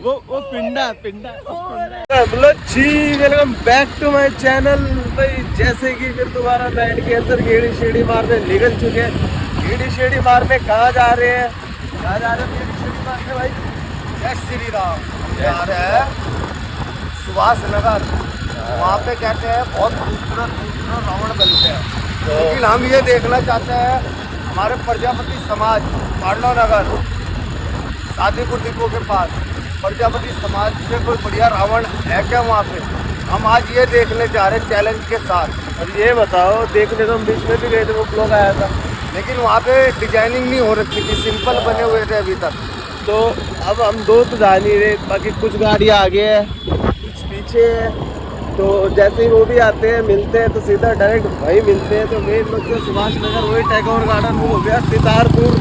वो पिंडा जी। Welcome back to my channel भाई। जैसे कि फिर दोबारा लाइन के अंदर गेड़ी शेड़ी मारने निकल चुके हैं। गेड़ी शेड़ी मारने कहाँ जा रहे हैं? कहाँ जा रहे हैं गेड़ी शेड़ी मारने भाई? जय श्री राम। जा रहे हैं सुभाष नगर। वहाँ पे कहते हैं बहुत खूबसूरत रावण बनते हैं, लेकिन हम ये देखना चाहते हैं हमारे प्रजापति समाज पांडव नगर शादीपुर डिपो के पास प्रजापति समाज से कोई बढ़िया रावण है क्या वहाँ पे? हम आज ये देखने जा रहे हैं चैलेंज के साथ। और ये बताओ, देखने तो हम बीच में भी गए थे, वो ब्लॉग आया था, लेकिन वहाँ पे डिजाइनिंग नहीं हो रखी थी, सिंपल बने हुए थे अभी तक। तो अब हम दो तो जा नहीं रहे, बाकी कुछ गाड़ियाँ आगे है कुछ पीछे है। तो जैसे ही वो भी आते हैं मिलते हैं तो सीधा डायरेक्ट वहीं मिलते हैं। तो मेन लोग जो सुभाष नगर वही टैगोर गार्डन वो हो गया तितारपुर,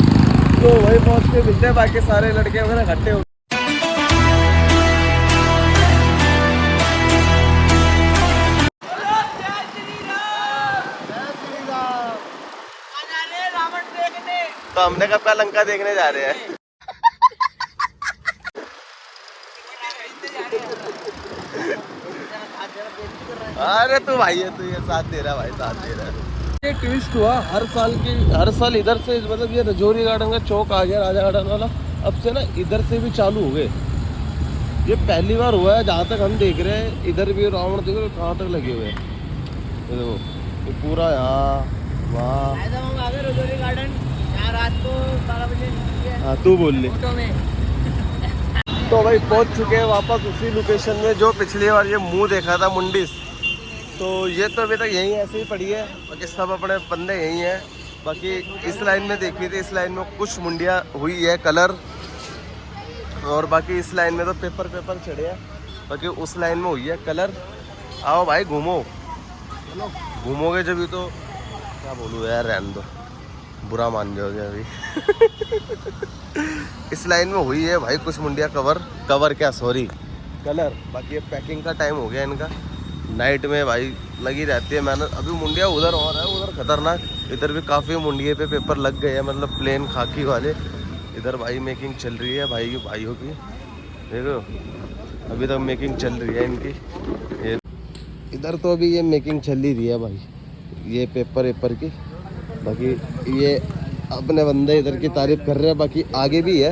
तो वहीं पहुँच के मिलते हैं। बाकी सारे लड़के वगैरह इकट्ठे हो। तो हमने कब का लंका देखने जा रहे हैं। अरे तू भाई है, तू ये साथ दे रहा भाई, साथ दे रहा है। ये ट्विस्ट हुआ हर साल इधर से, मतलब ये रजौरी गार्डन का चौक आ गया राजा गार्डन वाला, अब से ना इधर से भी चालू हो गए। ये पहली बार हुआ है जहाँ तक हम देख रहे हैं। इधर भी रावण देख रहे कहाँ तक लगे हुए हैं। ये देखो ये पूरा यहाँ वहाँ रजौरी गार्डन रात को 12 बजे। हाँ तू बोल ले। तो भाई पहुंच चुके हैं वापस उसी लोकेशन में जो पिछली बार ये मुंह देखा था मुंडिस। तो ये तो अभी तक यहीं ऐसे ही पड़ी है, बाकी सब अपने बंदे यहीं हैं। बाकी इस लाइन में देखी थी, इस लाइन में कुछ मुंडियाँ हुई है कलर, और बाकी इस लाइन में तो पेपर चढ़े हैं। बाकी उस लाइन में हुई है कलर। आओ भाई घूमो, घूमोगे जब तो क्या बोलूँ यार, रहने दो, बुरा मान जाओगे अभी। इस लाइन में हुई है भाई कुछ मुंडिया कवर क्या सॉरी कलर। बाकी ये पैकिंग का टाइम हो गया इनका, नाइट में भाई लगी रहती है मेहनत। अभी मुंडिया उधर और है, उधर खतरनाक। इधर भी काफ़ी मुंडिये पे पेपर लग गए हैं, मतलब प्लेन खाकी वाले। इधर भाई मेकिंग चल रही है भाइयों की, देखो अभी तक मेकिंग चल रही है इनकी। ये इधर तो अभी ये मेकिंग चल ही रही है भाई, ये पेपर की। बाकी ये अपने बंदे इधर की तारीफ कर रहे हैं, बाकी आगे भी है,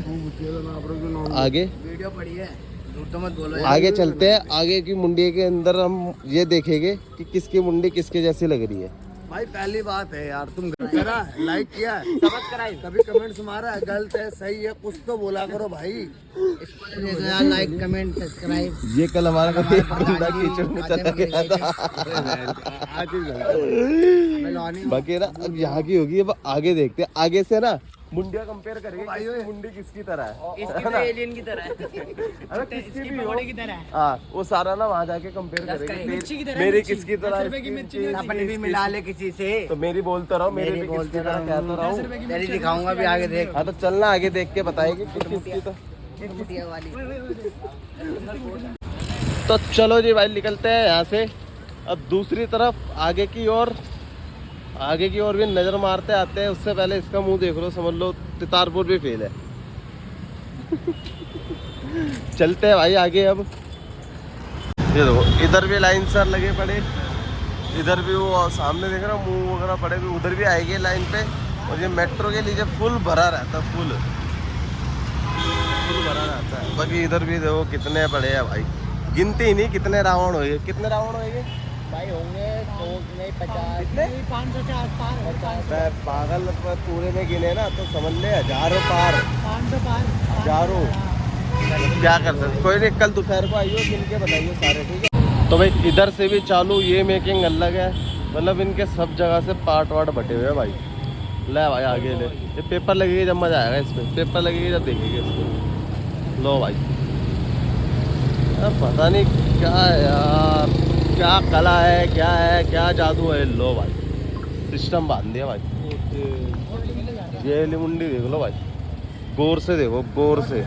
आगे वीडियो पड़ी है, झूठ तो मत बोलो। आगे चलते हैं। आगे की मुंडी के अंदर हम ये देखेंगे कि किसकी मुंडी किसके जैसी लग रही है। भाई पहली बात है यार, तुम करा लाइक किया है, सब्सक्राइब, कभी कमेंट्स मारा है, गलत है सही है कुछ तो बोला करो भाई। इसको लाइक कमेंट सब्सक्राइब। ये कल हमारा कीचड़ में चला गया था। बाकी ना अब यहाँ की होगी, अब आगे देखते हैं। आगे से ना मुंडिया कंपेयर करेंगे भाई, मुंडी किसकी तरह है, इसकी तो एलियन की तरह है, अरे किसकी भी हो की तरह है। हाँ वो सारा ना वहाँ जाके कंपेयर करेंगे। मेरी किसकी तरह, अपनी भी मिला ले किसी से, तो मेरी बोलता रहो, मेरी भी किसकी तरह कहता रहो। तेरी दिखाऊंगा भी आगे देख। हाँ तो चलना आगे देख के बताएंगे किसकी। तो चलो जी भाई निकलते हैं यहाँ से अब दूसरी तरफ आगे की ओर भी नज़र मारते आते हैं। उससे पहले इसका मुंह देख लो, समझ लो तितारपुर भी फेल है। चलते हैं भाई आगे। अब ये देखो इधर भी लाइन सर लगे पड़े, इधर भी वो सामने देख रहा मुंह वगैरह पड़े भी, उधर भी आएंगे लाइन पे। और ये मेट्रो के नीचे फुल भरा रहता है, फुल भरा रहता है। बाकी इधर भी देखो कितने पड़े हैं भाई, गिनती ही नहीं कितने रावण होंगे। कितने रावण होंगे भाई होंगे 50 500 से आसपास। पागल पूरे में गिने ना तो समझ ले हजारों पार, 500 पार, हजारों। क्या कर सकते, कोई नहीं, कल दोपहर को आइयो, गिन के बताइए सारे, ठीक है। तो भाई इधर से भी चालू, ये मेकिंग अलग है, मतलब इनके सब जगह से पार्ट वार्ट बटे हुए हैं भाई। ले भाई आगे ले, ये पेपर लगेगी जब मजा आएगा, इस पर पेपर लगेगी जब देखेंगे इसको। लो भाई अब पता नहीं क्या है यार, क्या कला है, क्या जादू है। लो भाई सिस्टम बांध दिया भाई। ये मुंडी देख लो भाई, गौर से देखो, गौर से।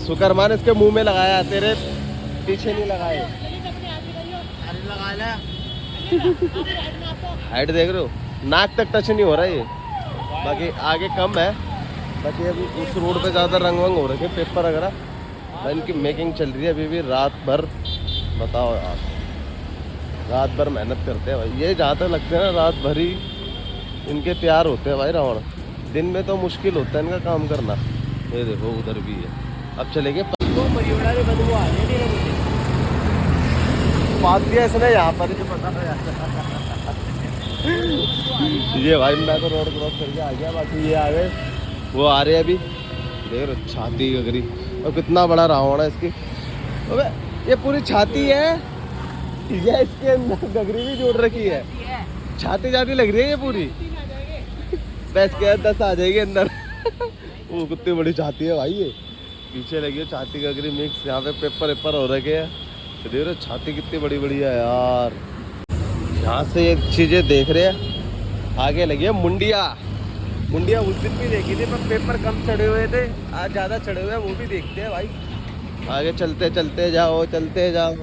शुक्रमान इसके मुंह में लगाया, तेरे पीछे नहीं लगाए। लगा ले हाइट देख रहे हो, नाक तक टच नहीं हो रहा ये, बाकी आगे कम है। बाकी अभी उस रोड पे ज़्यादा रंग वंग हो रखे पेपर वगैरह, इनकी मेकिंग चल रही है अभी भी रात भर। बताओ यार, रात भर मेहनत करते हैं भाई ये, जहाँ तक लगते हैं ना रात भर ही इनके तैयार होते हैं भाई रावण। दिन में तो मुश्किल होता है इनका काम करना। ये देखो उधर भी है। अब चलेंगे बात दिया इसने यहाँ पर ही, जो पता है ये भाई मैं तो रोड क्रॉस करके आ गया, बाकी ये आ गए, वो आ रहे हैं अभी। देख रहे छाती गगरी, और कितना बड़ा रावण है इसकी। अबे ये पूरी छाती है, ये इसके अंदर गगरी भी जोड़ रखी है, छाती छाती लग रही है ये पूरी। बस के 10 आ जाएगी अंदर। वो कितनी बड़ी छाती है भाई, ये पीछे लगी है छाती गगरी मिक्स। यहाँ पे पेपर वेपर हो रखे हैं, तो देख रहे छाती कितनी बड़ी बड़ी है यार। यहाँ से ये चीजें देख रहे हैं। आगे लगी है मुंडिया। मुंडिया उस दिन भी देखी थी पर पेपर कम चढ़े हुए थे, आज ज़्यादा चढ़े हुए हैं, वो भी देखते हैं भाई। आगे चलते चलते जाओ, चलते जाओ।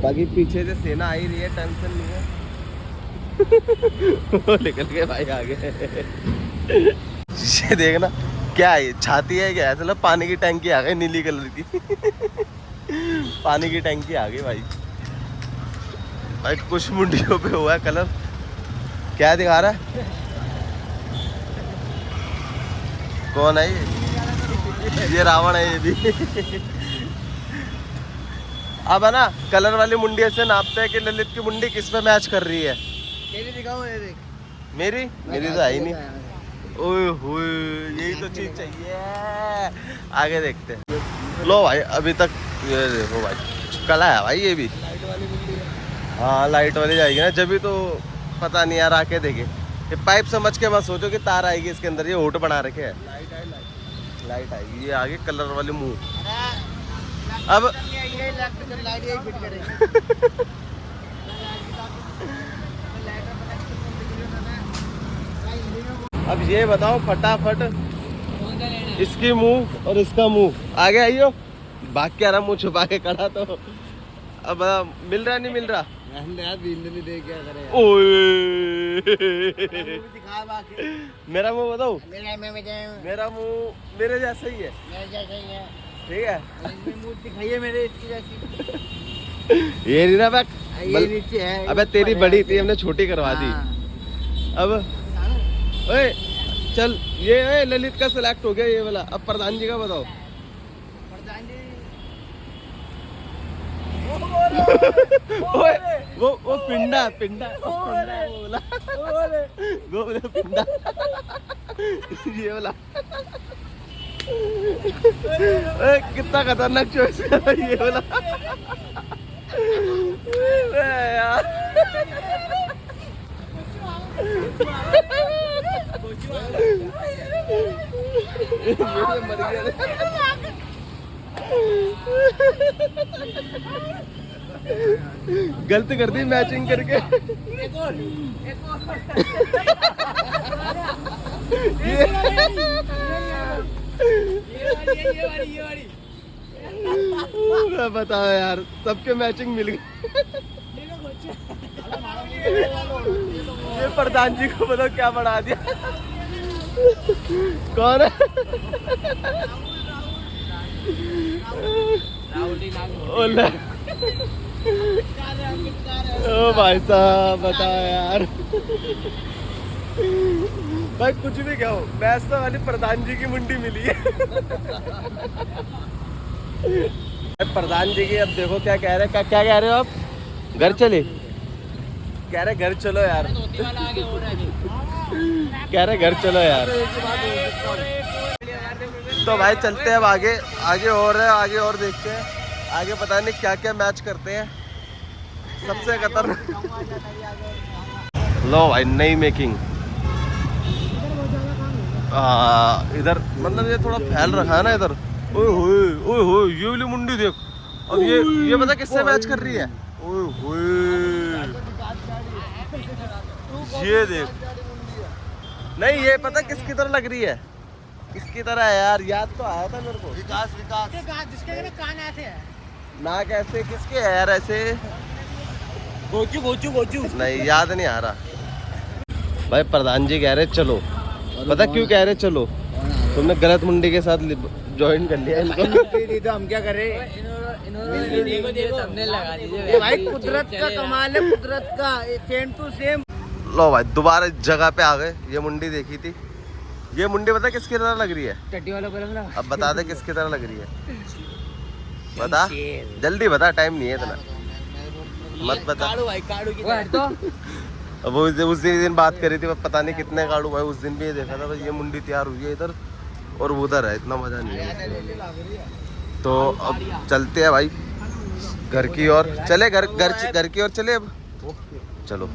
बाकी पीछे से सेना आ ही रही है, टेंशन नहीं है। वो निकल के भाई आगे। ये देखना क्या है, छाती है क्या? चलो पानी की टंकी आ गई नीली कलर की। पानी की टंकी आ गई भाई। भाई कुछ मुंडियों पे हुआ है कलर। क्या दिखा रहा है? कौन है ये रावण है ये भी। अब है ना कलर वाली मुंडी से नापते हैं कि ललित की मुंडी किस पे मैच कर रही है। तेरी दिखाओ ये देख। मेरी तो है ही नहीं। ओए होए यही तो चीज चाहिए। आगे देखते हैं। लो भाई अभी तक ये देखो भाई, कला है भाई ये भी। हाँ लाइट वाली जाएगी ना, जब भी तो पता नहीं यार, आके देखे। ये पाइप समझ के मत सोचो कि तार आएगी इसके अंदर, ये होट बना रखे है। लाइट आएगी, ये आगे कलर वाले मुंह। अब लाइट यही फिट करेंगे। अब ये बताओ फटाफट, इसकी मुंह और इसका मुंह आगे आइयो। भाग के आ रहा मुंह छुपा के खड़ा, तो अब मिल रहा नहीं मिल रहा। ओए मेरा मुंह बताओ। मेरा मुंह मेरे जैसा ही है। ठीक है दिखाइए मेरे इसकी जैसी। ये नहीं ना बैक, ये नीचे है। अबे तेरी बड़ी थी, हमने छोटी करवा दी। अब ओए चल, ये ललित का सिलेक्ट हो गया ये वाला। अब प्रधान जी का बताओ। ओए वो पिंडा पिंडा बोला, वो बोला पिंडा। ये वाला कितना खतरनाक चॉइस है ये वाला यार। मर गया। गलत कर दी मैचिंग करके। बताओ यार, सबके मैचिंग मिल गई। ये प्रधान जी को बताओ क्या बना दिया। कौन है? ओला। ओ भाई साहब बताओ यार। भाई कुछ भी कहो, मैच तो वाली प्रधान जी की मुंडी मिली है। प्रधान जी की अब देखो क्या कह रहे हैं। क्या कह रहे हो आप? घर चले? कह रहे घर चलो यार। कह रहे घर चलो यार। तो भाई चलते हैं अब आगे। आगे और है, आगे और देखते हैं। आगे पता नहीं क्या क्या मैच करते हैं। सबसे खतरनाक। लो भाई नई मेकिंग। इधर मतलब ये थोड़ा फैल रखा है ना इधर। ओए होए ये वाली मुंडी देख। अब ये पता किससे मैच कर रही है? ओए होए ये देख। नहीं ये पता किसकी तरह लग रही है? किसकी तरह है यार, याद तो आया था मेरे को। विकास जिसके कान ऐसे है। ना कैसे किसके है यार ऐसे? गोचू गोचू गोचू नहीं याद नहीं आ रहा भाई। प्रधान जी कह रहे चलो, पता क्यों कह रहे चलो? तुमने गलत मुंडी के साथ ज्वाइन कर लिया इनको। तो हम क्या करें? देखो देखो हमने लगा ये दीजिए भाई कुदरत का कमाल है, कुदरत का सेम टू सेम। लो भाई दोबारा जगह पे आ गए। ये मुंडी देखी थी, ये मुंडी पता किसकी तरह लग रही है? टट्टी वाला पलंग ना अब बता दे किसकी तरह लग रही है, बता जल्दी बता, टाइम नहीं है इतना, मत बता। काड़ू भाई काड़ू की तो अब वो उस दिन बात करी थी, पता नहीं कितने काड़ू भाई। उस दिन भी ये देखा था भाई, ये मुंडी तैयार हुई है इधर और उधर है, इतना मजा नहीं है। तो अब चलते हैं भाई घर की ओर, चले घर की ओर चले अब, चलो।